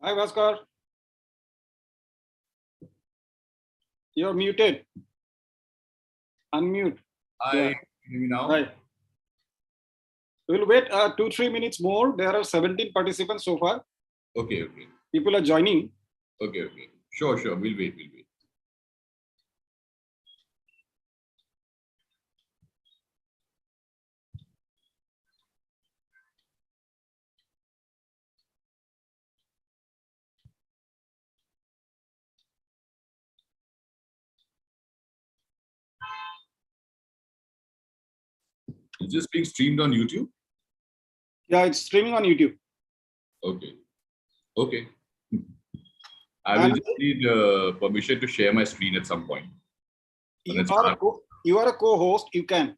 Hi, Bhaskar. You're muted. Unmute. Hi, Yeah. can you hear me now? Right. We'll wait 2-3 minutes more. There are 17 participants so far. Okay, okay. People are joining. Okay, okay. Sure, sure. We'll wait, we'll wait. Is this being streamed on YouTube? Yeah, it's streaming on YouTube. Okay. Okay. I will And just need permission to share my screen at some point. you are a co-host. You can.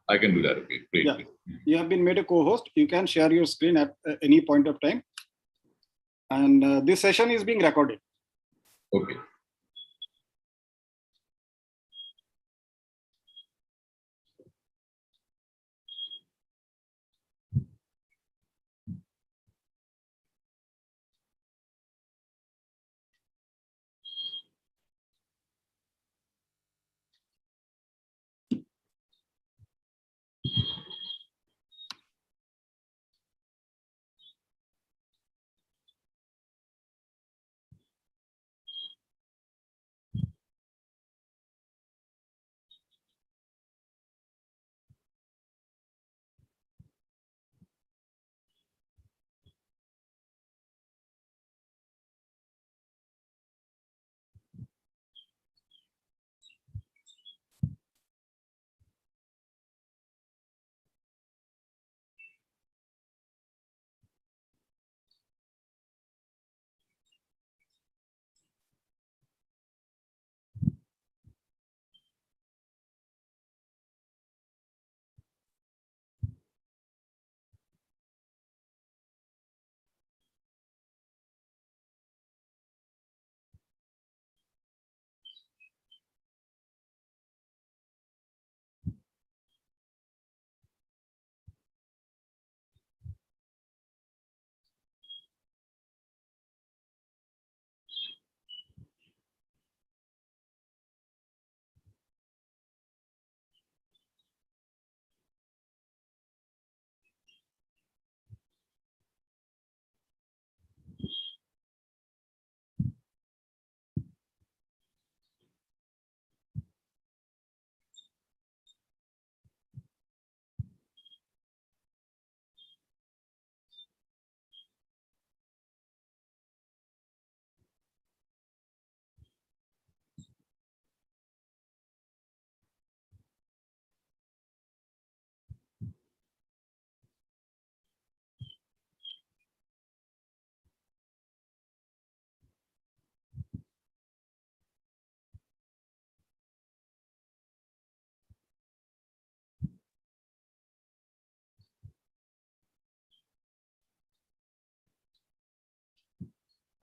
I can do that. Okay, great. Yeah. Great. You have been made a co-host. You can share your screen at any point of time. And this session is being recorded. Okay.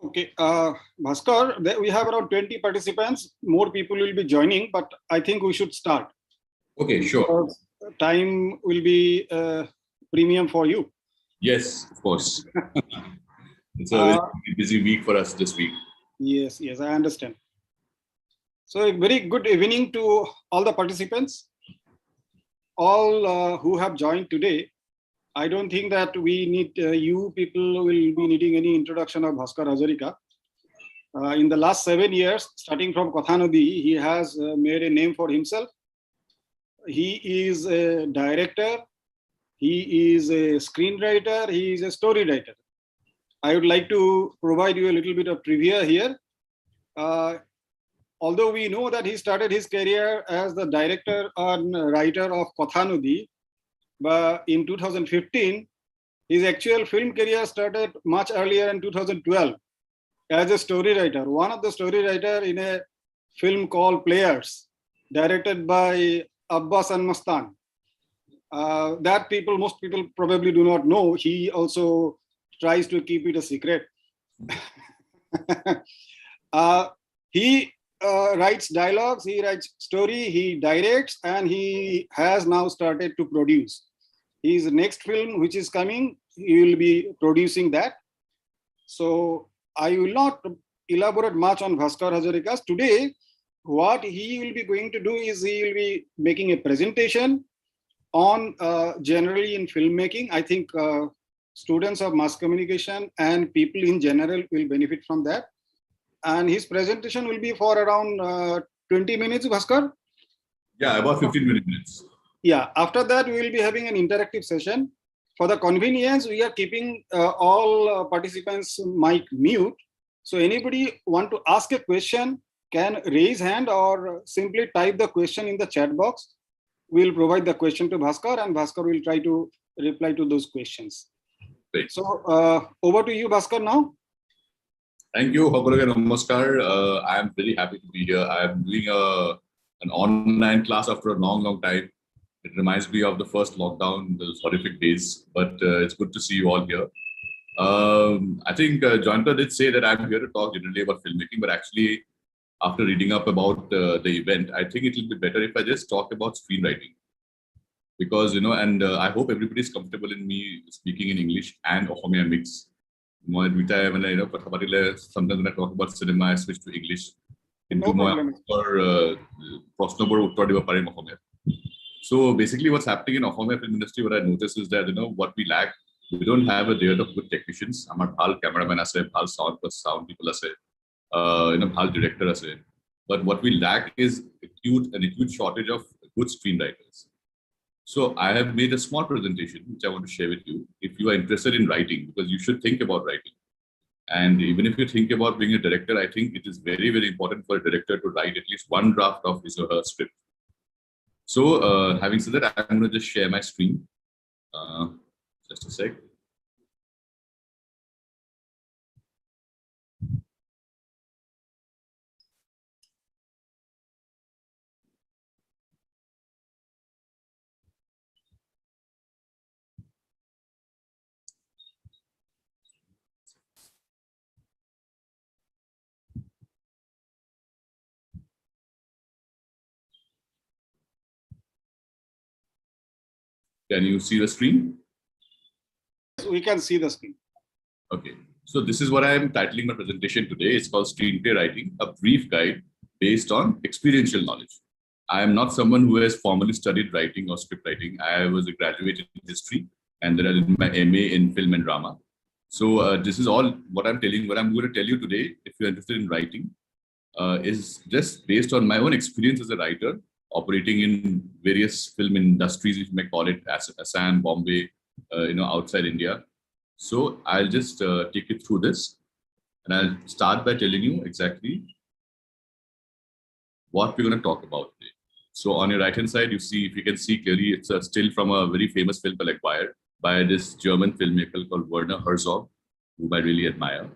Okay, Bhaskar, we have around 20 participants. More people will be joining, but I think we should start. Okay, sure. Because time will be premium for you. Yes, of course. It's a very busy week for us this week. Yes, I understand. So a very good evening to all the participants, all who have joined today. I don't think that we need, you people will be needing any introduction of Bhaskar Hazarika. In the last 7 years, starting from Kathanodi, he has made a name for himself. He is a director, he is a screenwriter, he is a story writer. I would like to provide you a little bit of trivia here. Although we know that he started his career as the director and writer of Kathanodi, but in 2015, his actual film career started much earlier in 2012 as a story writer. One of the story writer in a film called Players, directed by Abbas and Mastan. That most people probably do not know. He also tries to keep it a secret. He writes dialogues, he writes story, he directs, and he has now started to produce. His next film, which is coming, he will be producing that. So I will not elaborate much on Bhaskar Hazarika. Today, what he will be going to do is he will be making a presentation on generally in filmmaking. I think students of mass communication and people in general will benefit from that. And his presentation will be for around 20 minutes, Bhaskar? Yeah, about 15 minutes. Yeah, after that, we will be having an interactive session. For the convenience, we are keeping all participants' mic mute. So anybody want to ask a question can raise hand or simply type the question in the chat box. We'll provide the question to Bhaskar and Bhaskar will try to reply to those questions. Great. So over to you, Bhaskar, now. Thank you, Hokoraga Namaskar. I am very happy to be here. I am doing an online class after a long time. It reminds me of the first lockdown, those horrific days, but it's good to see you all here. I think Jointa did say that I'm here to talk generally about filmmaking, but actually, after reading up about the event, I think it will be better if I just talk about screenwriting. Because, and I hope everybody's comfortable in me speaking in English and Ohomia mix. Sometimes when I talk about cinema, I switch to English. No problem. So basically what's happening in Ohomia film industry, what I notice is that, what we lack, we don't have a dearth of good technicians. Amar bhal cameraman ase, bhal sound people ase, bhal director ase. But what we lack is an acute shortage of good screenwriters. So I have made a small presentation, which I want to share with you. If you are interested in writing, because you should think about writing. And even if you think about being a director, I think it is very, very important for a director to write at least one draft of his or her script. So having said that, I'm going to just share my screen. Just a sec. Can you see the screen? We can see the screen. Okay. So this is what I am titling my presentation today. It's called Screenplay Writing, a brief guide based on experiential knowledge. I am not someone who has formally studied writing or script writing. I was a graduate in history and then I did my MA in film and drama. So this is all what I'm going to tell you today, if you're interested in writing, is just based on my own experience as a writer, operating in various film industries, if you may call it, Assam, Bombay, outside India. So I'll just take you through this, and I'll start by telling you exactly what we're going to talk about today. So on your right-hand side, you see, if you can see clearly, it's a still from a very famous film called Acquired by this German filmmaker called Werner Herzog, whom I really admire.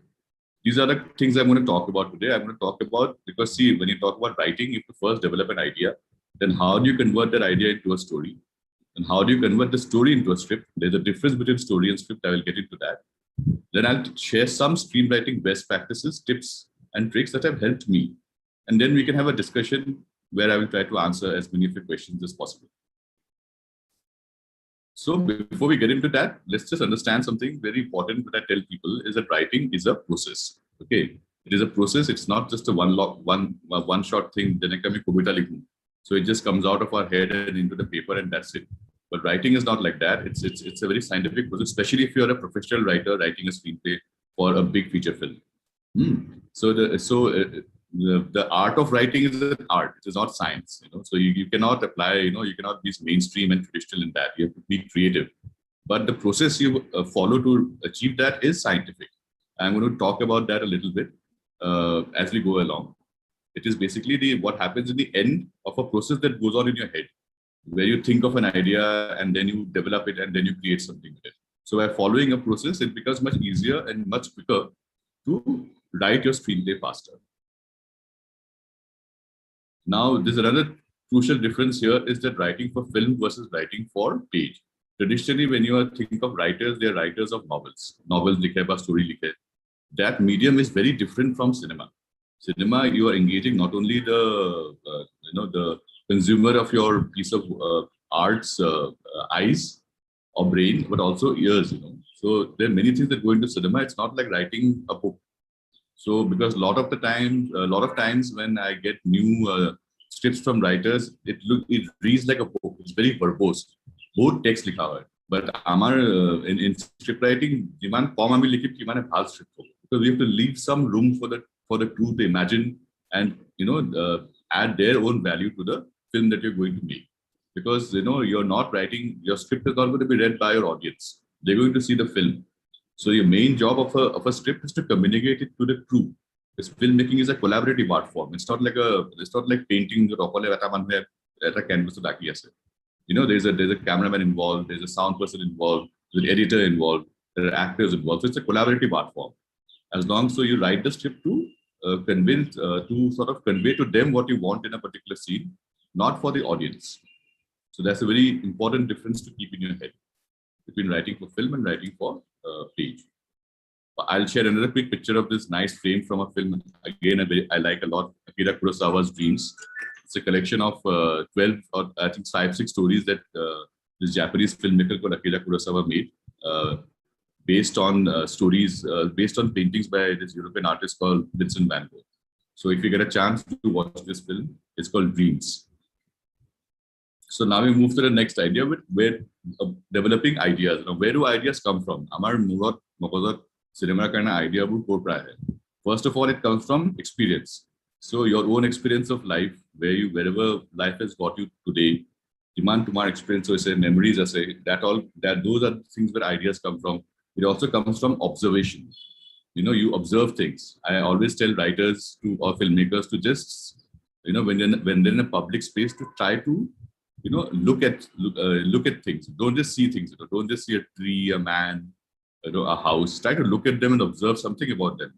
These are the things I'm going to talk about today. I'm going to talk about, because see, when you talk about writing, you have to first develop an idea. Then how do you convert that idea into a story? And how do you convert the story into a script? There's a difference between story and script. I will get into that. Then I'll share some screenwriting best practices, tips, and tricks that have helped me. And then we can have a discussion where I will try to answer as many of your questions as possible. So before we get into that, let's just understand something very important that I tell people is that writing is a process. Okay, it is a process. It's not just a one shot thing. So it just comes out of our head and into the paper and that's it. But writing is not like that. It's a very scientific process, especially if you're a professional writer writing a screenplay for a big feature film. The art of writing is an art. It is not science. So you cannot apply. You cannot be mainstream and traditional in that. You have to be creative. But the process you follow to achieve that is scientific. I'm going to talk about that a little bit as we go along. It is basically what happens in the end of a process that goes on in your head, where you think of an idea and then you develop it and then you create something with it. So by following a process, it becomes much easier and much quicker to write your screenplay faster. Now, there's another crucial difference here is that writing for film versus writing for page. Traditionally, when you think of writers, they are writers of novels. Novels, likhe ba story likhe. That medium is very different from cinema. Cinema, you are engaging not only the consumer of your piece of art's eyes or brain, but also ears. So there are many things that go into cinema. It's not like writing a book. So because a lot of times when I get new scripts from writers, it reads like a book. It's very verbose. Both text likha hai. But in script writing, jiman kom ami likhi kimane bhal script ho. Because we have to leave some room for the crew to imagine and add their own value to the film that you're going to make. Because you're not writing, your script is not going to be read by your audience. They're going to see the film. So your main job of a script is to communicate it to the crew. This filmmaking is a collaborative art form. It's not like painting the canvas. There's a cameraman involved, there's a sound person involved, there's an editor involved, there are actors involved. So it's a collaborative art form. As long as you write the script to sort of convey to them what you want in a particular scene, not for the audience. So that's a very important difference to keep in your head between writing for film and writing for page. I'll share another quick picture of this nice frame from a film. Again, I like a lot, Akira Kurosawa's Dreams. It's a collection of 12 or I think 5-6 stories that this Japanese filmmaker called Akira Kurosawa made based on based on paintings by this European artist called Vincent van Gogh. So if you get a chance to watch this film, it's called Dreams. So now we move to the next idea with where developing ideas. Where do ideas come from? Amar Murat Makozat cinema kind of idea about first of all, it comes from experience. So your own experience of life, wherever life has got you today, demand to my experience, so say memories, those are things where ideas come from. It also comes from observation. You observe things. I always tell writers or filmmakers to just, when they're in a public space, to try to look at things. Don't just see things. Don't just see a tree, a man, a house. Try to look at them and observe something about them.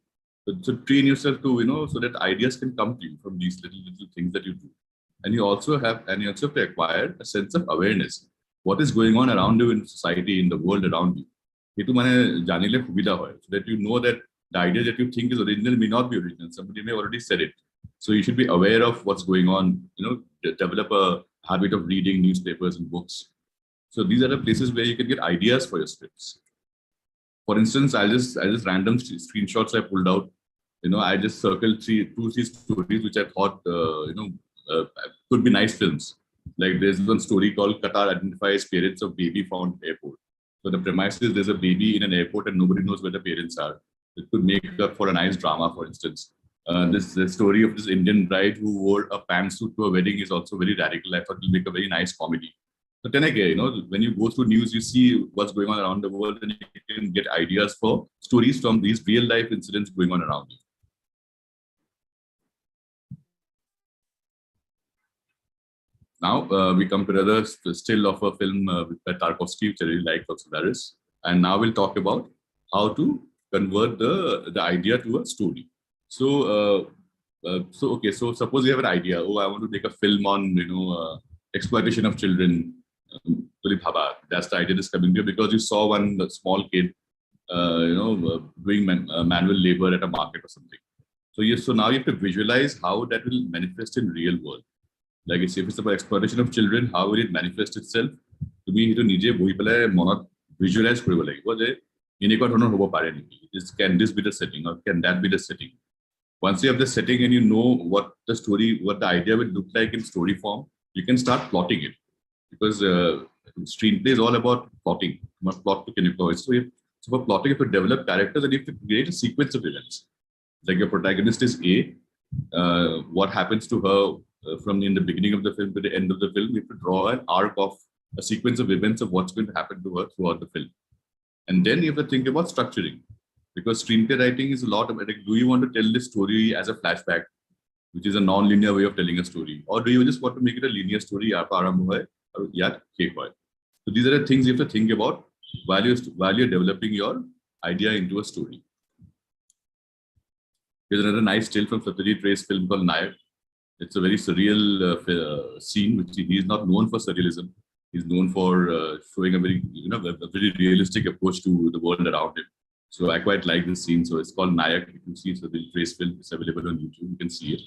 So train yourself to so that ideas can come to you from these little things that you do. And you also have to acquire a sense of awareness. What is going on around you in society, in the world around you? So that you know that the idea that you think is original may not be original. Somebody may already said it. So you should be aware of what's going on. Develop a habit of reading newspapers and books. So these are the places where you can get ideas for your scripts. For instance, I'll just random screenshots I pulled out. I just circled 2-3 stories which I thought could be nice films. Like there's one story called Qatar identifies parents of baby found airport. So the premise is there's a baby in an airport and nobody knows where the parents are. It could make up for a nice drama, for instance. The story of this Indian bride who wore a pantsuit to a wedding is also very radical. I thought it will make a very nice comedy. So then again, when you go through news, you see what's going on around the world and you can get ideas for stories from these real life incidents going on around you. Now we come to another still of a film by Tarkovsky, which I really like, of Solaris. And now we'll talk about how to convert the idea to a story. So suppose you have an idea. Oh, I want to make a film on exploitation of children. That's the idea that's coming to you because you saw one small kid doing manual labor at a market or something. So yes, so now you have to visualize how that will manifest in real world. Like if it's about exploitation of children, how will it manifest itself? To be to nije bohi pele monot visualize koribo lagibo je enekwa dhoroner hobo pare niki. Can this be the setting or can that be the setting? Once you have the setting and you know what the story, what the idea will look like in story form, you can start plotting it. Because screenplay is all about plotting. Plot to connect. So for plotting, you have to develop characters and you have to create a sequence of events. Like your protagonist is A. What happens to her from in the beginning of the film to the end of the film? You have to draw an arc of a sequence of events of what's going to happen to her throughout the film. And then you have to think about structuring. Because screenplay writing is a lot of like, do you want to tell this story as a flashback, which is a non-linear way of telling a story? Or do you just want to make it a linear story? So these are the things you have to think about while you're developing your idea into a story. Here's another nice still from Satyajit Ray's film called Nayak. It's a very surreal scene, which he is not known for surrealism. He's known for showing a very, a very realistic approach to the world around him. So I quite like this scene. So it's called Nayak. You can see Satyajit Ray's film. It's available on YouTube. You can see it.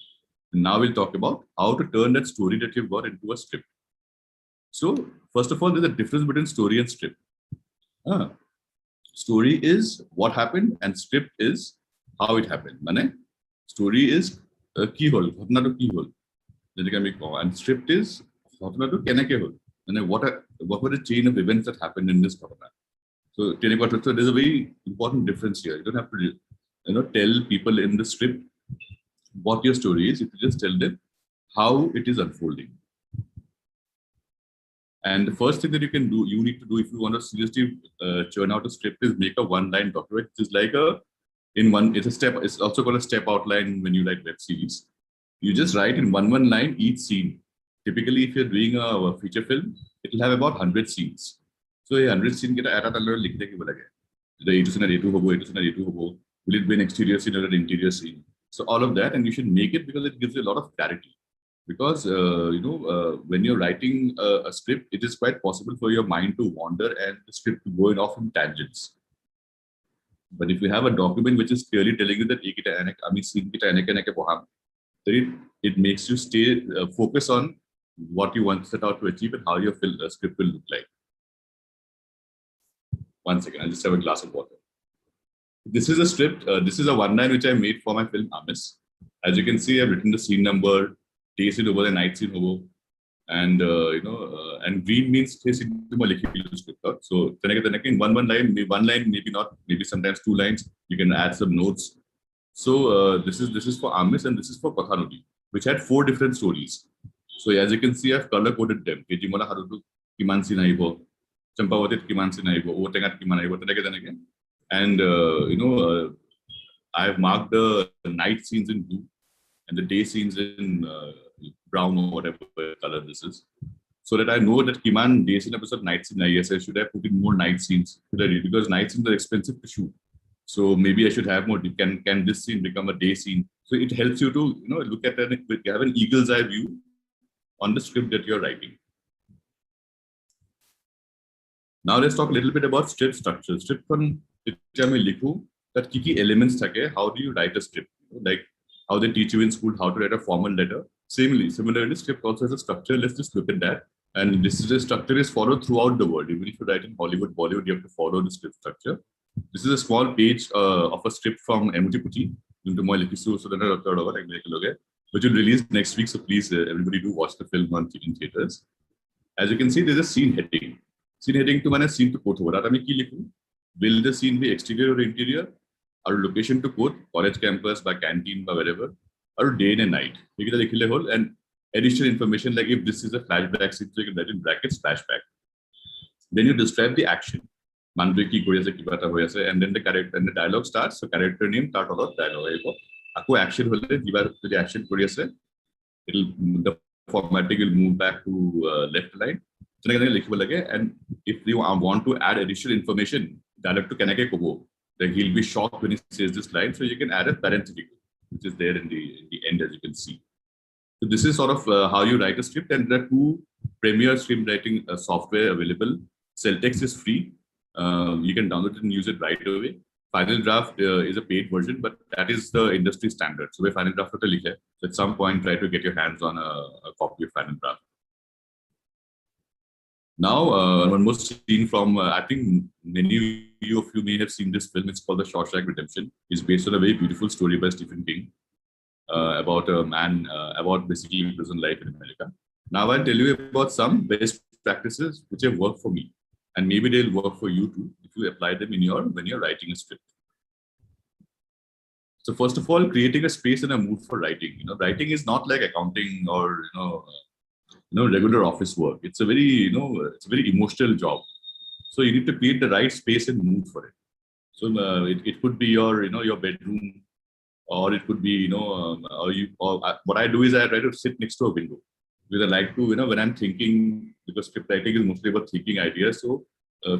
And now we'll talk about how to turn that story that you've got into a script. So first of all, there's a difference between story and script. Story is what happened and script is how it happened. Story is keyhole, and script is what were the chain of events that happened in this ghotna. So there's a very important difference here. You don't have to tell people in the script what your story is. You just tell them how it is unfolding. And the first thing that you need to do if you want to seriously churn out a script is make a one-line document. It's like it's a step. It's also called a step outline when you write web series. You just write in one line each scene. Typically, if you're doing a feature film, it will have about 100 scenes. So 100 scenes get added to the A2 scene, A2 hobo, A2 scene, A2 hobo. Will it be an exterior scene or an interior scene? So all of that, and you should make it because it gives you a lot of clarity. Because when you're writing a script, it is quite possible for your mind to wander and the script to go off in tangents. But if you have a document which is clearly telling you that it makes you stay focus on what you want to set out to achieve and how your script will look like. 1 second, I'll just have a glass of water. This is a script. This is a one-line which I made for my film Amis. As you can see, I've written the scene number, day scene over, the night scene over, and and green means script. So in one line, maybe not, maybe sometimes 2 lines. You can add some notes. So this is for Amis and this is for Pathanudi, which had 4 different stories. So as you can see, I've color coded them. And I've marked the night scenes in blue and the day scenes in brown or whatever color this is, so that I know that Kiman day scene episode night scene. Yes, I should have put in more night scenes because night scenes are expensive to shoot. So maybe I should have more. Can this scene become a day scene? So it helps you to look at it, have an eagle's eye view on the script that you're writing. Now let's talk a little bit about script structure. Script that key elements thake. How do you write a script? Like how they teach you in school how to write a formal letter. Similarly, script also has a structure. Let's just look at that. And this structure is followed throughout the world. Even if you write in Hollywood, Bollywood, you have to follow the script structure. This is a small page of a script from Emutiputi, which will release next week. So please, everybody do watch the film in theaters. As you can see, there's a scene heading. Scene heading to mane scene to quote. Will the scene be exterior or interior? Or location to quote, college campus, by canteen, by wherever, or day and night. And additional information like if this is a flashback scene, so you can write in brackets flashback. Then you describe the action. And then the character and the dialogue starts. So character name start all dialogue. Action the action the formatting will move back to left line. And if you want to add additional information, dialogue to then he'll be shocked when he says this line. So you can add a parenthetical, which is there in the end, as you can see. So this is sort of how you write a script, and there are 2 premier script writing software available. Celtex is free. You can download it and use it right away. Final Draft is a paid version, but that is the industry standard. So, Final Draft so at some point, try to get your hands on a copy of Final Draft. Now, one more scene from, I think many of you may have seen this film. It's called The Shawshank Redemption. It's based on a very beautiful story by Stephen King about a man, about basically prison life in America. Now, I'll tell you about some best practices which have worked for me. And maybe they'll work for you too if you apply them when you're writing a script. So first of all, creating a space and a mood for writing. Writing is not like accounting or regular office work. It's a very it's a very emotional job. So you need to create the right space and mood for it. So it could be your your bedroom, or it could be what I do is I try to sit next to a window because I like to when I'm thinking, because script writing is mostly about thinking ideas. So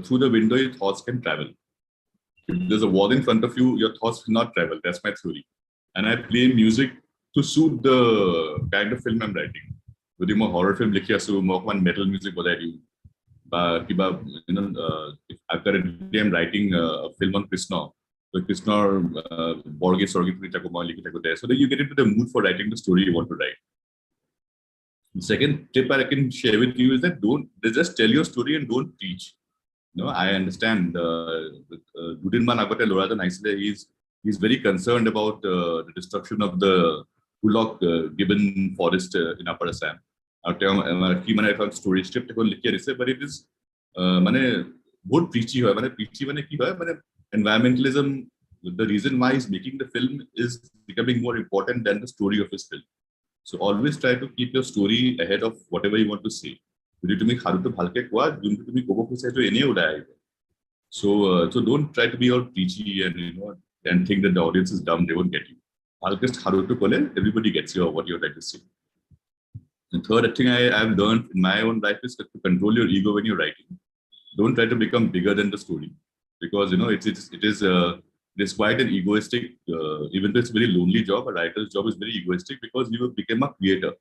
through the window your thoughts can travel. If there's a wall in front of you, your thoughts will not travel. That's my theory. And I play music to suit the kind of film I'm writing. With more horror film, more metal music, if I'm currently writing a film on Krishna, so Krishna Borge Sorgi, so then you get into the mood for writing the story you want to write. The second tip I can share with you is that just tell your story and don't preach. I understand. Dudinman Agate Lorada he's very concerned about the destruction of the Hulok gibbon forest in Upper Assam. Story script but it is बहुत preachy preachy environmentalism. The reason why he's making the film is becoming more important than the story of his film. So always try to keep your story ahead of whatever you want to say. So don't try to be all preachy and think that the audience is dumb, they won't get you. Everybody gets you what you're trying to say. The third thing I've learned in my own life is to control your ego when you're writing. Don't try to become bigger than the story, because it is quite an egoistic, even though it's a very lonely job. A writer's job is very egoistic because you become a creator.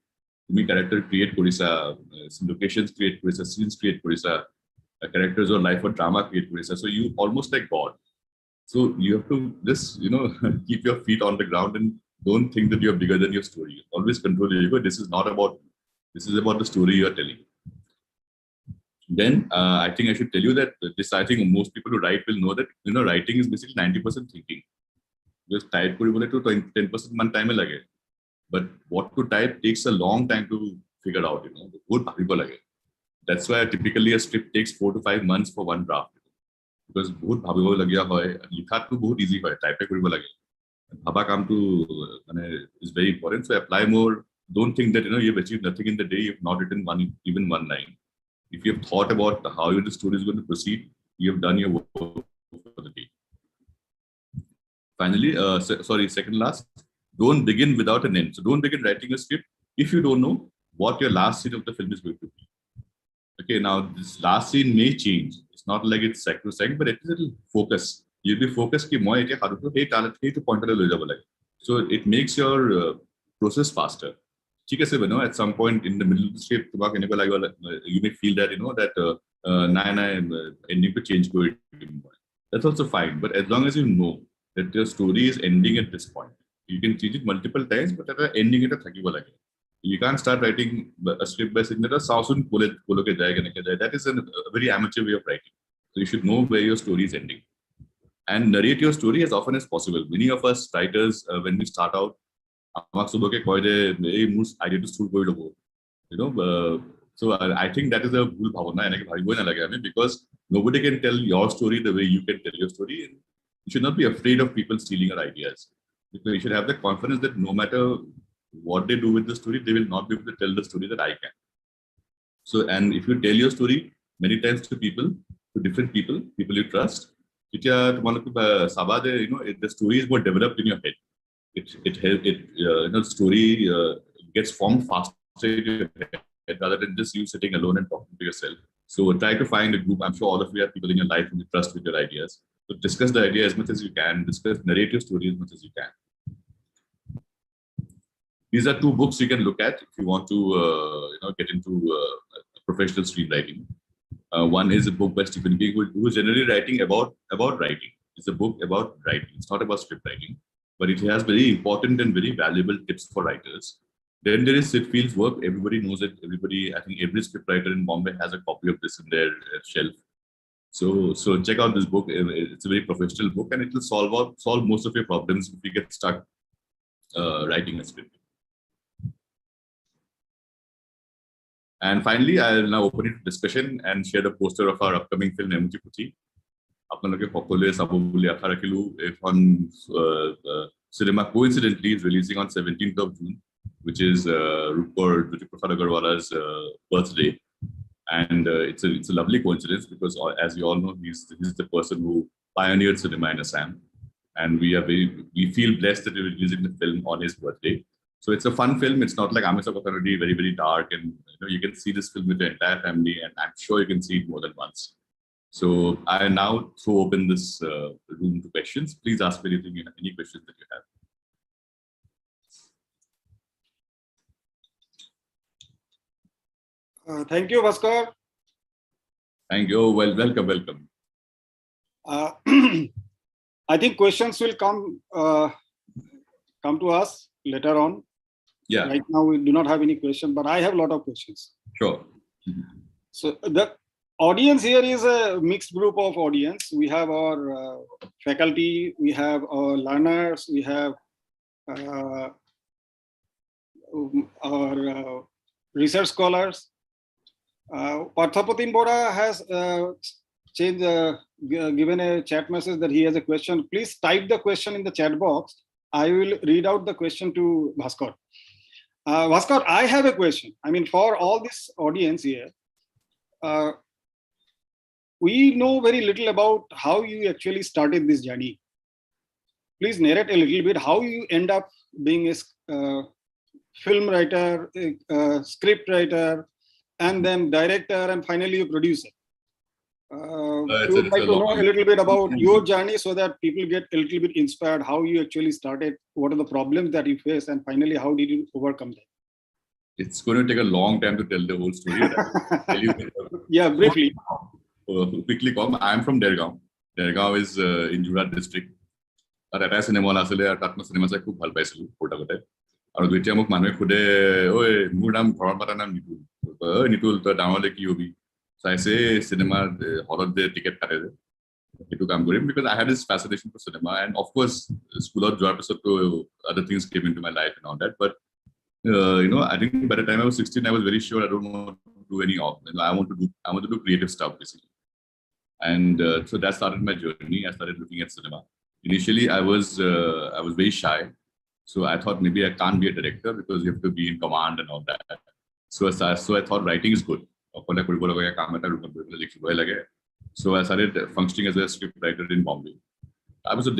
Character create korisa, locations create korisa, scenes create korisa, characters or life or drama create korisa. So you almost like God. So you have to just keep your feet on the ground and don't think that you're bigger than your story. Always control your ego. This is not about. This is about the story you're telling. Then I think I should tell you that I think most people who write will know that writing is basically 90% thinking. Just type to 10% time lage. But what to type takes a long time to figure out. That's why typically a script takes 4 to 5 months for one draft. Because बहुत भाविबो लगिया होय, लिखा तो बहुत easy होय, type करिबो लगे. Bhaba काम to is very important. So apply more. Don't think that you've achieved nothing in the day. You've not written even one line. If you have thought about how the story is going to proceed, you have done your work for the day. Finally, second last, don't begin without an end. So don't begin writing a script if you don't know what your last scene of the film is going to be. Okay, now this last scene may change. It's not like it's sacrosanct, but it is a little focus. You'll be focused ki moi to point. So it makes your process faster. At some point in the middle of the script, you may feel that ending to change. That's also fine. But as long as you know that your story is ending at this point, you can change it multiple times, but at the ending it you can't start writing a script by saying that that is a very amateur way of writing. So you should know where your story is ending and narrate your story as often as possible. Many of us writers, when we start out, so I think that is a bhul bhavana because nobody can tell your story the way you can tell your story. You should not be afraid of people stealing your ideas. Because you should have the confidence that no matter what they do with the story, they will not be able to tell the story that I can. So, and if you tell your story many times to different people you trust, the story is more developed in your head. The story gets formed faster in your head rather than just you sitting alone and talking to yourself. So try to find a group. I'm sure all of you have people in your life who you trust with your ideas. So discuss the idea as much as you can. Narrate your story as much as you can. These are 2 books you can look at if you want to get into professional screenwriting. One is a book by Stephen King, who is generally writing about writing. It's a book about writing. It's not about script writing, but it has very important and very valuable tips for writers. Then there is Sid Field's work. Everybody knows it. I think every scriptwriter in Bombay has a copy of this in their shelf. So check out this book. It's a very professional book, and it will solve most of your problems if you get stuck writing a script. And finally, I'll now open it to discussion and share the poster of our upcoming film, Emuti Puthi. আপোনালোকে সকলোৱে চাব বুলি আশা ৰাখিলো এখন cinema coincidentally is releasing on 17th of June, which is Rupar Jyoti Prasad Agarwala's birthday. And it's a lovely coincidence because, as you all know, he's the person who pioneered cinema in Assam, and we feel blessed that we're releasing the film on his birthday. So it's a fun film. It's not like Amisa Pathanadi, very, very dark, and you can see this film with the entire family, and I'm sure you can see it more than once. So I now throw open this room to questions. Please ask me any questions that you have. Thank you, Bhaskar. Thank you. Well, welcome. I think questions will come to us later on. Yeah. Right now we do not have any question, but I have a lot of questions. Sure. So the audience here is a mixed group of audience. We have our faculty, we have our learners, we have our research scholars. Parthapatim Bora has given a chat message that he has a question. Please type the question in the chat box. I will read out the question to Bhaskar. Bhaskar, I have a question. I mean, for all this audience here, we know very little about how you actually started this journey. Please narrate a little bit how you end up being a film writer, a script writer, and then director, and finally a producer. We would like to know a little bit about your journey so that people get a little bit inspired how you actually started, what are the problems that you face, and finally how did you overcome them? It's going to take a long time to tell the whole story. Tell you yeah, briefly. Quickly come. I am from Dergaon. Dergaon is in Jura district. At a cinema hall asile tatma cinema sai khub bhal paisilu photo gote. Aru duitia muk manue khude oi mur naam ghoron pata naam Nitul. Oi Nitul to download ki hobi. So I say cinema hall de ticket kate de. Itu kaam korim because I had this fascination for cinema, and of course school of joar pasat to other things came into my life and all that, but I think by the time I was 16, I was very sure I don't want to do any of. I want to do creative stuff basically, and so that started my journey. I started looking at cinema. Initially, I was very shy, so I thought maybe I can't be a director because you have to be in command and all that. So I thought writing is good. So I started functioning as a script writer in Bombay. I was the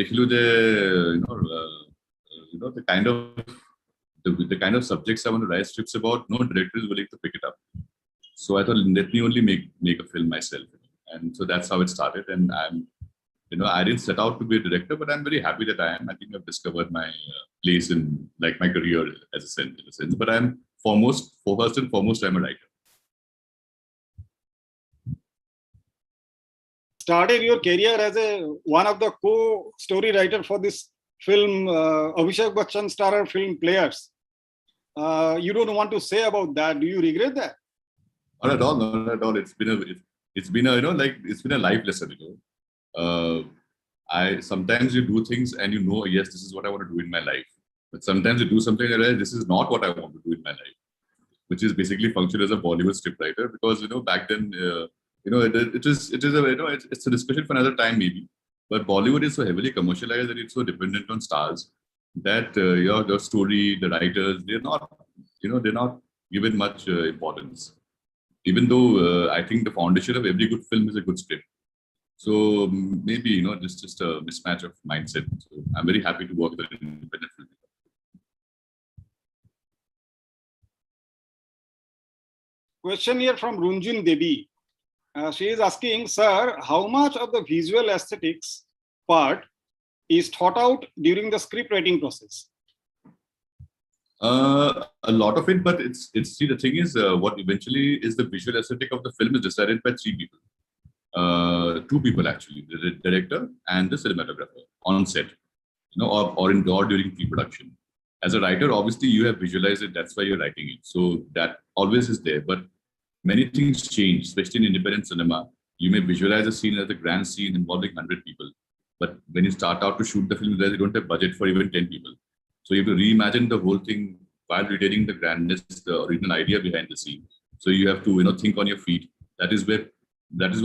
kind of subjects I want to write scripts about, no director is willing to pick it up. So I thought, let me only make a film myself. And so that's how it started. And I didn't set out to be a director, but I'm very happy that I am. I think I've discovered my place in like my career in a sense. But I'm first and foremost, I'm a writer. Started your career as one of the co-story writer for this film, Abhishek Bachchan starrer film Players. You don't want to say about that. Do you regret that? Not at all. Not at all. It's been a life lesson. Sometimes you do things and yes, this is what I want to do in my life. But sometimes you do something and realize this is not what I want to do in my life, which is basically function as a Bollywood scriptwriter. Because back then, it's a discussion for another time maybe. But Bollywood is so heavily commercialized that it's so dependent on stars that the story, the writers, they're not given much importance. Even though I think the foundation of every good film is a good script. So maybe just a mismatch of mindset. So I'm very happy to work with an independent film. Question here from Runjun Devi. She is asking, sir, how much of the visual aesthetics part is thought out during the script writing process? A lot of it, but it's see the thing is what eventually is the visual aesthetic of the film is decided by three people, two people actually, the director and the cinematographer on set, or during pre-production. As a writer, obviously you have visualized it. That's why you're writing it. So that always is there. But many things change, especially in independent cinema. You may visualize a scene as a grand scene involving 100 people, but when you start out to shoot the film, you don't have budget for even 10 people. So you have to reimagine the whole thing while retaining the grandness, the original idea behind the scene. So you have to, think on your feet. That is where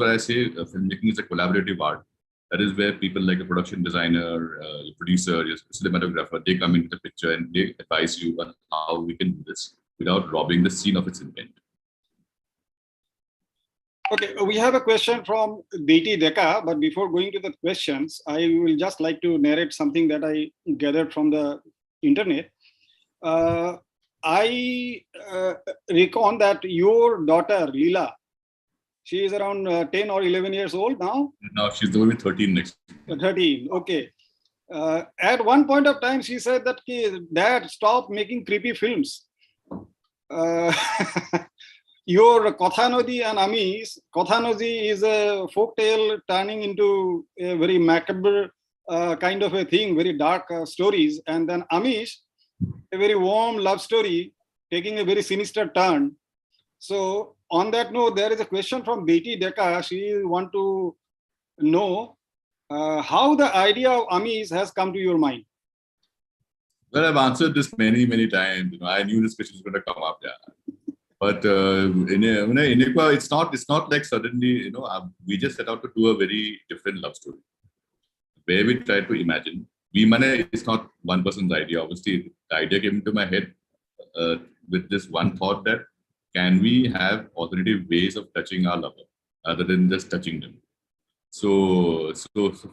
I say filmmaking is a collaborative art. That is where people like a production designer, a producer, a cinematographer, they come into the picture and they advise you on how we can do this without robbing the scene of its intent. Okay, we have a question from Beti Deka, but before going to the questions, I will just like to narrate something that I gathered from the internet. I recall that your daughter, Leela, she is around 10 or 11 years old now? Now she's going to be 13 next. 13, okay. At one point of time, she said that, Dad, stop making creepy films. Your Kathanodi and Amish, Kathanodi is a folktale turning into a very macabre kind of a thing, very dark stories. And then Amish, a very warm love story, taking a very sinister turn. So on that note, there is a question from Beti Deka. She want to know how the idea of Amish has come to your mind. Well, I've answered this many, many times. I knew this question was going to come up. Yeah. But it's not like suddenly, we just set out to do a very different love story where we try to imagine. It's not one person's idea. Obviously, the idea came into my head with this one thought that can we have alternative ways of touching our lover other than just touching them? So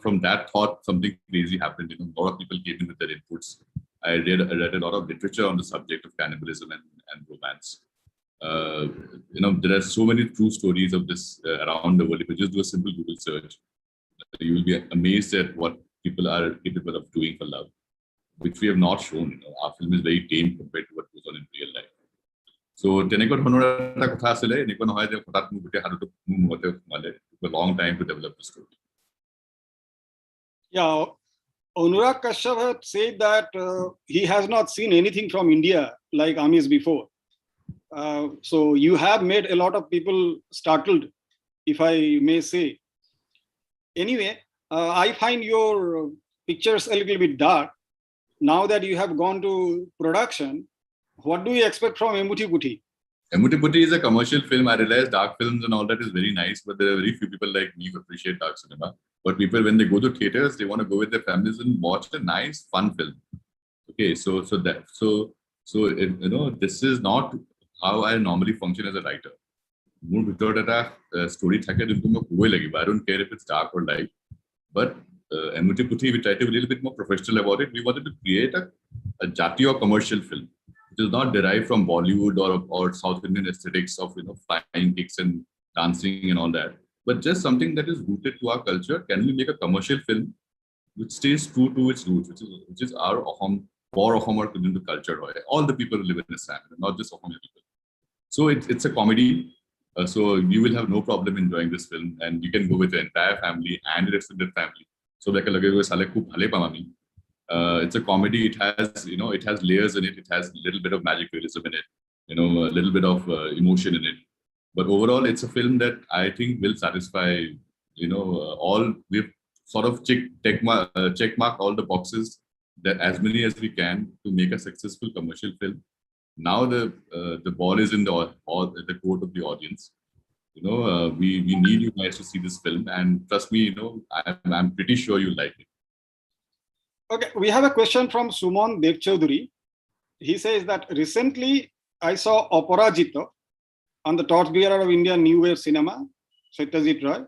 from that thought, something crazy happened. A lot of people came in with their inputs. I read a lot of literature on the subject of cannibalism and romance. There are so many true stories of this around the world. If you just do a simple Google search, you will be amazed at what people are capable of doing for love, which we have not shown. Our film is very tame compared to what goes on in real life. So, it took a long time to develop the story. Yeah, Anurag Kashyap had said that he has not seen anything from India like Amish before. So you have made a lot of people startled, if I may say. Anyway, I find your pictures a little bit dark. Now that you have gone to production, what do you expect from Emuthi Puthi? Emuthi Puthi is a commercial film. I realize dark films and all that is very nice, but there are very few people like me who appreciate dark cinema. But people, when they go to theaters, they want to go with their families and watch a nice, fun film. Okay, so this is not how I normally function as a writer. Story I don't care if it's dark or light. But Emuthi Puthi, we tried to be a little bit more professional about it. We wanted to create a jati or commercial film. It is not derived from Bollywood or South Indian aesthetics of flying kicks and dancing and all that, but just something that is rooted to our culture. Can we make a commercial film which stays true to its roots, which is our Ahom, for Ahom or within the culture, all the people who live in Assam, not just Ahom people. So it's a comedy. So you will have no problem enjoying this film, and you can go with the entire family and your extended family. So it's a comedy. It has layers in it. It has a little bit of magic realism in it. A little bit of emotion in it. But overall, it's a film that I think will satisfy. All we've sort of check mark all the boxes, that as many as we can to make a successful commercial film. Now the ball is in the court of the audience. We need you guys to see this film, and trust me, I'm pretty sure you'll like it. Okay, we have a question from Suman Devchaudhuri. He says that recently I saw Aparajita on the torchbearer of Indian New Wave cinema, Satyajit Roy.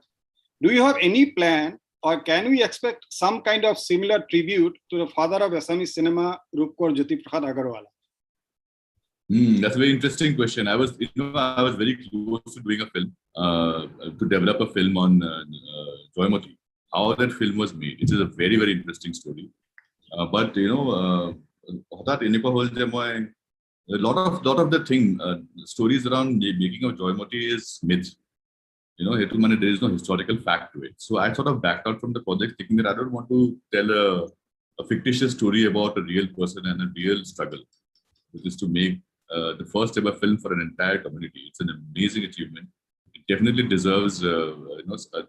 Do you have any plan, or can we expect some kind of similar tribute to the father of Assamese cinema, Rupkor Jyoti Prasad Agarwala? That's a very interesting question. I was very close to doing a film, to develop a film on Joymati. How that film was made. It is a very, very interesting story. But A lot of the stories around the making of Joymoti is myth. There is no historical fact to it. So I sort of backed out from the project, thinking that I don't want to tell a fictitious story about a real person and a real struggle, which is to make the first ever film for an entire community. It's an amazing achievement. It definitely deserves,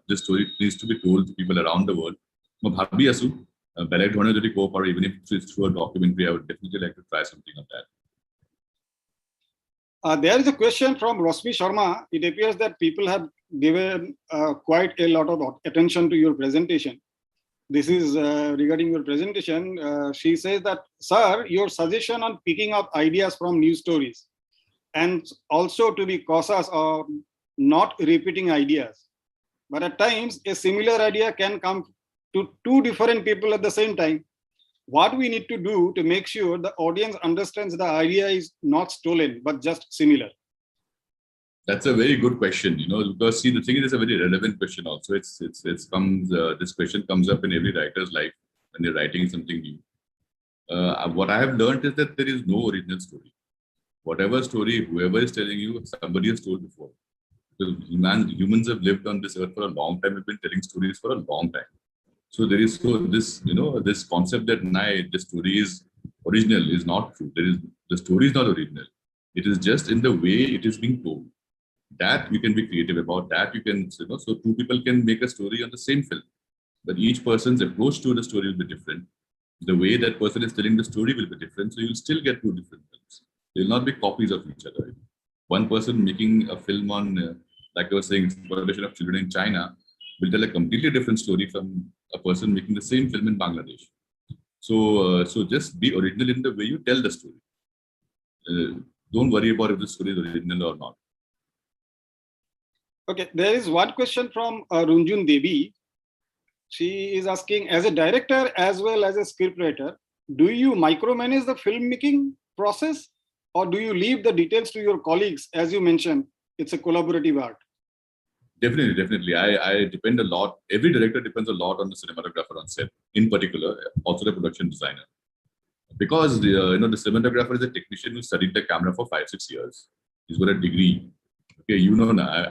this story needs to be told to people around the world. Bhabi asu, beleg dhorone jodi ko paro, even if it's through a documentary, I would definitely like to try something of that. There is a question from Rosmi Sharma. It appears that people have given quite a lot of attention to your presentation. This is regarding your presentation. She says that, sir, your suggestion on picking up ideas from news stories and also to be cautious of not repeating ideas. But at times, a similar idea can come to two different people at the same time. What we need to do to make sure the audience understands the idea is not stolen, but just similar? That's a very good question, because see, the thing is, it's a very relevant question also. This question comes up in every writer's life when they're writing something new. What I have learned is that there is no original story. Whatever story, whoever is telling you, somebody has told before. Because humans have lived on this earth for a long time. We've been telling stories for a long time. So there is this concept that the story is original is not true. The story is not original. It is just in the way it is being told. That you can be creative about. That you can, so two people can make a story on the same film, but each person's approach to the story will be different. The way that person is telling the story will be different. So you'll still get two different films. They will not be copies of each other. One person making a film on, like I was saying, exploitation of children in China will tell a completely different story from a person making the same film in Bangladesh. So just be original in the way you tell the story. Don't worry about if the story is original or not. Okay, there is one question from Runjun Devi. She is asking, as a director as well as a scriptwriter, do you micromanage the filmmaking process, or do you leave the details to your colleagues? As you mentioned, it's a collaborative art. Definitely. I depend a lot. Every director depends a lot on the cinematographer on set, in particular, also the production designer. Because the cinematographer is a technician who studied the camera for 5-6 years. He's got a degree. Okay,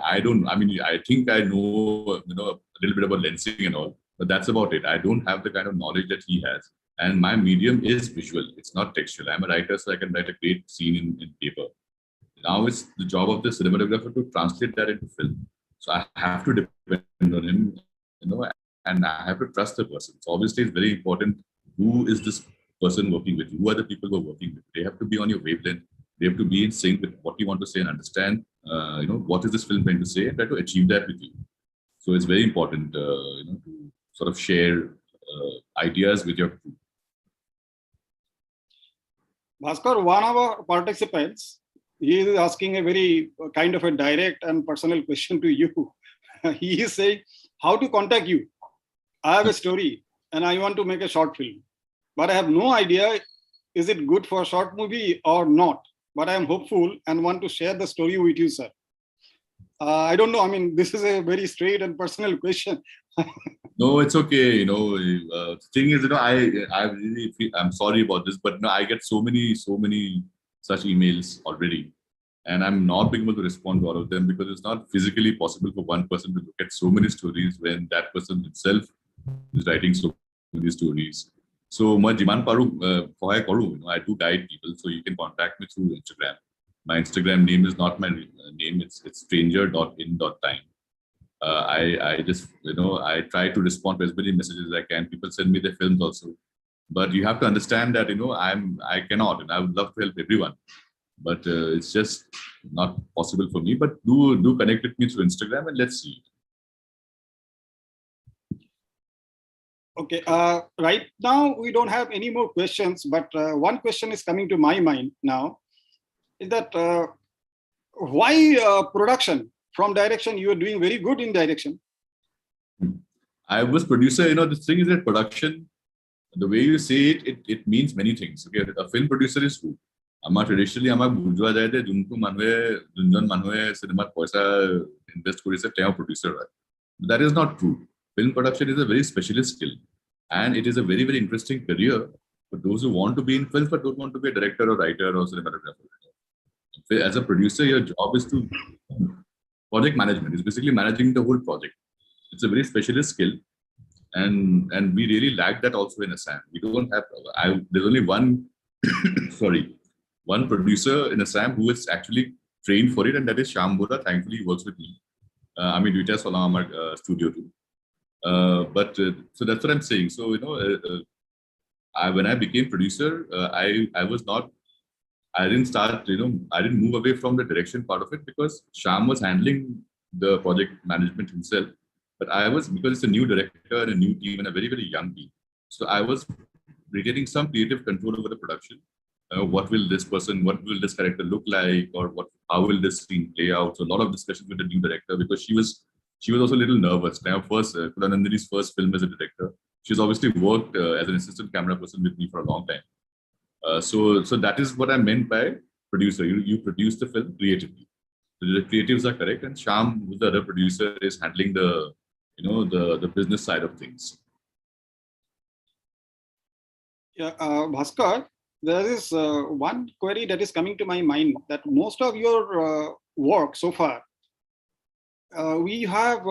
I don't. I mean, I think I know, a little bit about lensing and all, but that's about it. I don't have the kind of knowledge that he has. And my medium is visual. It's not textual. I'm a writer, so I can write a great scene in paper. Now it's the job of the cinematographer to translate that into film. So I have to depend on him, and I have to trust the person. So obviously, it's very important. Who is this person working with? Who are the people who are working with? They have to be on your wavelength. They have to be in sync with what you want to say and understand. What is this film trying to say, and try to achieve that with you. So it's very important, to sort of share ideas with your crew. Bhaskar, one of our participants, he is asking a very kind of a direct and personal question to you. He is saying, how to contact you? I have a story and I want to make a short film, but I have no idea, is it good for a short movie or not? But I am hopeful and want to share the story with you, sir. I don't know. I mean, this is a very straight and personal question. No, it's okay. The thing is, I really I'm sorry about this, but I get so many such emails already, and I'm not being able to respond to all of them because it's not physically possible for one person to look at so many stories when that person itself is writing so many stories. So, I do guide people, so you can contact me through Instagram. My Instagram name is not my name; it's stranger.in.time. I just I try to respond to as many messages as I can. People send me their films also, but you have to understand that I cannot, and I would love to help everyone, but it's just not possible for me. But do connect with me through Instagram and let's see. Okay, right now we don't have any more questions, but one question is coming to my mind now, is that why production? From direction, you are doing very good in direction. I was producer, this thing is that production, the way you say it means many things. Okay, a film producer is who? Traditionally, বুজোৱা যায় যে যোনটো মানুহে Johnson মানুহে সিনেমাত পইচা invest কৰিছে তেওঁ producer হয়. That is not true. Film production is a very specialist skill, and it is a very, very interesting career for those who want to be in films but don't want to be a director or writer or cinematographer. As a producer, your job is to project management. It's basically managing the whole project. It's a very specialist skill, and we really lack that also in Assam. We don't have. There's only one, sorry, one producer in Assam who is actually trained for it, and that is Shyam Bora. Thankfully, he works with me. I mean, Vita Salam, our studio too. But so that's what I'm saying. So when I became producer, I was not. I didn't start. I didn't move away from the direction part of it because Shyam was handling the project management himself. But I was, because it's a new director and a new team and a very, very young team. So I was retaining some creative control over the production. What will this character look like, or how will this scene play out? So a lot of discussions with the new director, because she was also a little nervous. Now, Kulanandini's first film as a director. She's obviously worked as an assistant camera person with me for a long time. So that is what I meant by producer. You produce the film creatively. So the creatives are correct, and Shyam, who's the other producer, is handling the business side of things. Yeah, Bhaskar, there is one query that is coming to my mind, that most of your work so far, we have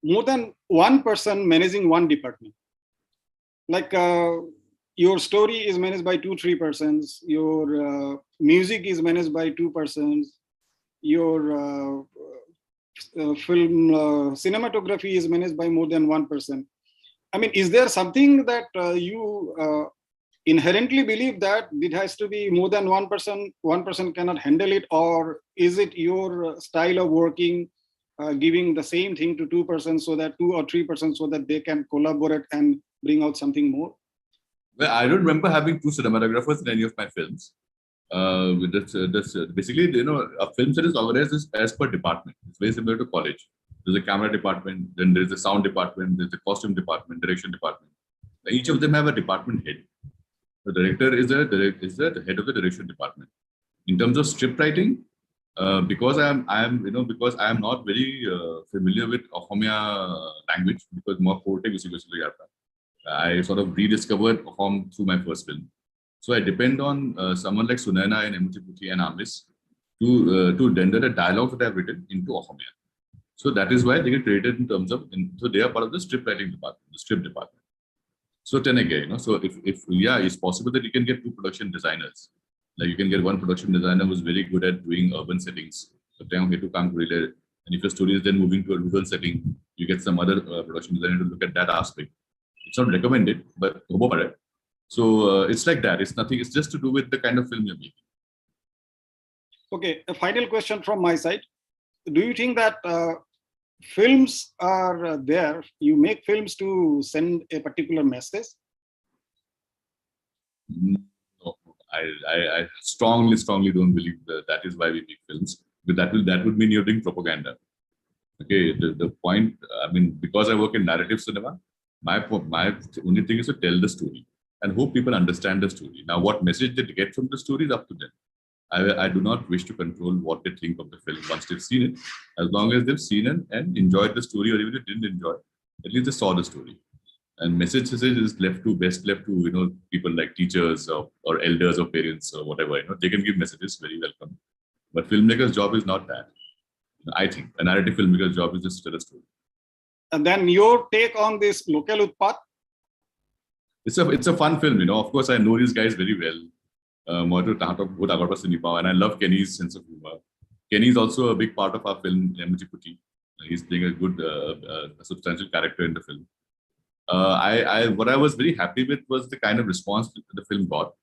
more than one person managing one department. Like your story is managed by 2-3 persons, your music is managed by 2 persons, your film cinematography is managed by more than one person. I mean, is there something that you inherently believe that it has to be more than one person cannot handle it, or is it your style of working, giving the same thing to 2 persons, so that 2 or 3 persons, so that they can collaborate and bring out something more? Well, I don't remember having 2 cinematographers in any of my films. Basically, a film set is organized as per department. It's very similar to college. There's a camera department, then there's a sound department, there's a costume department, direction department. Each of them have a department head. The director is the head of the direction department. In terms of script writing, because I am not very familiar with Ohomia language, because more I sort of rediscovered Ohom through my first film. So I depend on someone like Sunaina and Emutiputi and Amis to render the dialogues that I've written into Ohomia. So that is why they get created in terms of, so they are part of the script writing department, the script department. So then again, so if it's possible that you can get 2 production designers. Like you can get one production designer who's very good at doing urban settings. So and if your story is then moving to a rural setting, you get some other production designer to look at that aspect. It's not recommended, but so it's like that. It's nothing. It's just to do with the kind of film you're making. Okay, a final question from my side. Do you think that films are there? You make films to send a particular message? No, I strongly don't believe that is why we make films. But that would mean you're doing propaganda. Okay, the point. I mean, because I work in narrative cinema, my only thing is to tell the story and hope people understand the story. Now, what message they get from the story is up to them. I do not wish to control what they think of the film once they've seen it. As long as they've seen it and enjoyed the story, or even if they didn't enjoy, at least they saw the story. And message is best left to people like teachers or elders or parents or whatever. They can give messages, very welcome. But filmmaker's job is not that. I think a narrative filmmaker's job is just to tell a story. And then your take on this Local Utpat? It's a fun film, Of course, I know these guys very well. And I love Kenny's sense of humor. Kenny is also a big part of our film, Emutiputi. He's playing a good, substantial character in the film. What I was very happy with was the kind of response the film got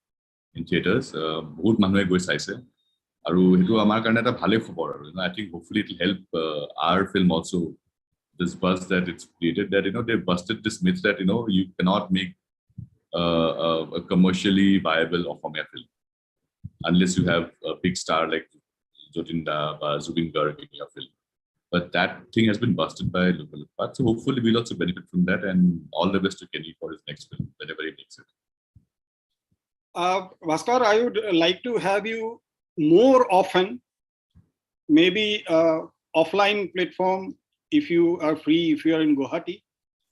in theaters. I think hopefully it will help our film also. This buzz that it's created, that they busted this myth that you cannot make a commercially viable Ohomia film unless you have a big star like Jotinda Zubin Garg in your film. But that thing has been busted by Local Utpat. So hopefully we'll also benefit from that, and all the best to Kenny for his next film whenever he makes it. Bhaskar, I would like to have you more often, maybe offline platform if you are free, if you are in Guwahati.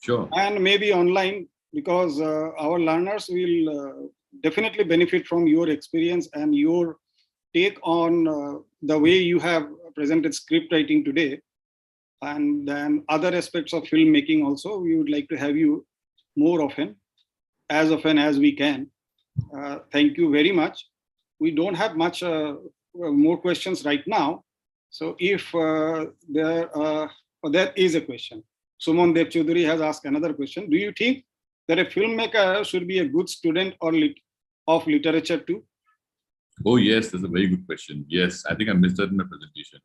Sure. And maybe online, because our learners will definitely benefit from your experience and your take on the way you have presented script writing today. And then other aspects of filmmaking also, we would like to have you more often as we can. Thank you very much. We don't have much more questions right now. So if there is a question. Suman Dev Chaudhary has asked another question. Do you think that a filmmaker should be a good student of literature too? Oh yes, that's a very good question. Yes, I think I missed that in my presentation.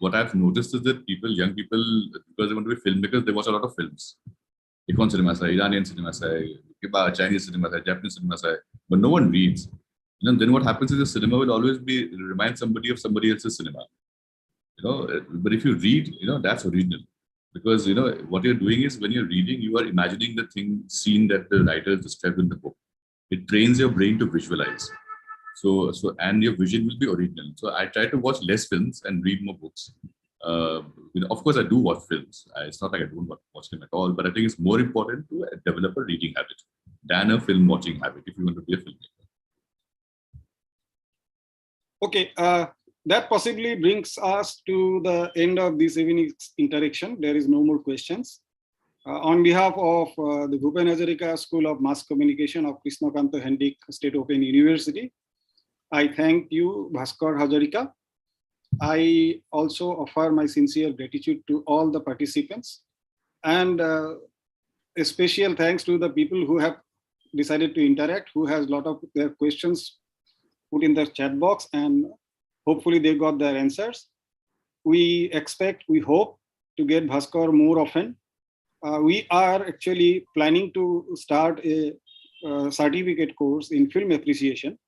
What I've noticed is that young people, because they want to be filmmakers, they watch a lot of films. Econ cinema, Iranian cinema, Chinese cinema, Japanese cinema, but no one reads. Then what happens is the cinema will always remind somebody of somebody else's cinema. But if you read, that's original. Because what you're doing is when you're reading, you are imagining the scene that the writer described in the book. It trains your brain to visualize. And your vision will be original. So I try to watch less films and read more books. Of course, I do watch films. It's not like I don't watch them at all, but I think it's more important to develop a reading habit than a film watching habit if you want to be a filmmaker. Okay, that possibly brings us to the end of this evening's interaction. There is no more questions. On behalf of the Bhaskar Hazarika School of Mass Communication of Krishnakanta Hendik State Open University, I thank you, Bhaskar Hazarika. I also offer my sincere gratitude to all the participants, and a special thanks to the people who have decided to interact, who has a lot of their questions put in the chat box, and hopefully they got their answers. We hope to get Bhaskar more often. We are actually planning to start a certificate course in film appreciation.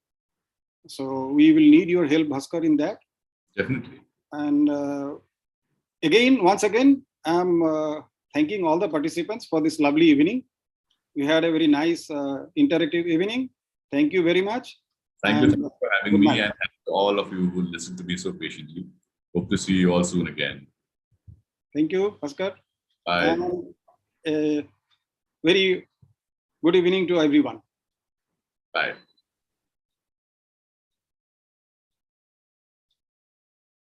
So we will need your help, Bhaskar, in that. Definitely. And once again, I'm thanking all the participants for this lovely evening. We had a very nice interactive evening. Thank you very much. Thank you for having me, and thank you to all of you who listened to me so patiently. Hope to see you all soon again. Thank you, Bhaskar. Bye. And a very good evening to everyone. Bye.